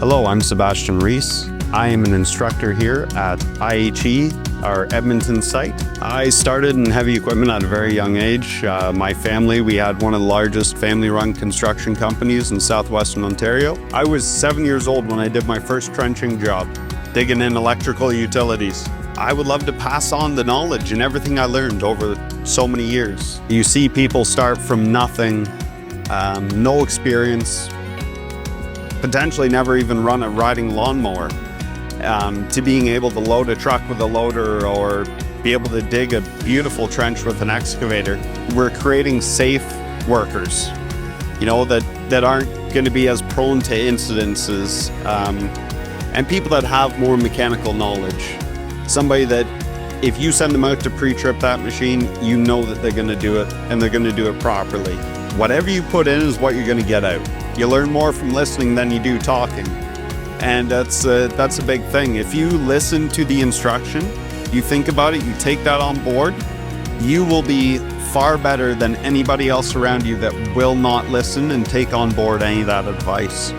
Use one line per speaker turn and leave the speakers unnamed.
Hello, I'm Sebastian Reese. I am an instructor here at IHE, our Edmonton site. I started in heavy equipment at a very young age. My family, we had one of the largest family-run construction companies in southwestern Ontario. I was 7 years old when I did my first trenching job, digging in electrical utilities. I would love to pass on the knowledge and everything I learned over so many years. You see people start from nothing, no experience, potentially never even run a riding lawnmower, to being able to load a truck with a loader or be able to dig a beautiful trench with an excavator. We're creating safe workers, that aren't going to be as prone to incidences, and people that have more mechanical knowledge. Somebody that if you send them out to pre-trip that machine, you know that they're going to do it and they're going to do it properly. Whatever you put in is what you're going to get out. You learn more from listening than you do talking. And that's a big thing. If you listen to the instruction, you think about it, you take that on board, you will be far better than anybody else around you that will not listen and take on board any of that advice.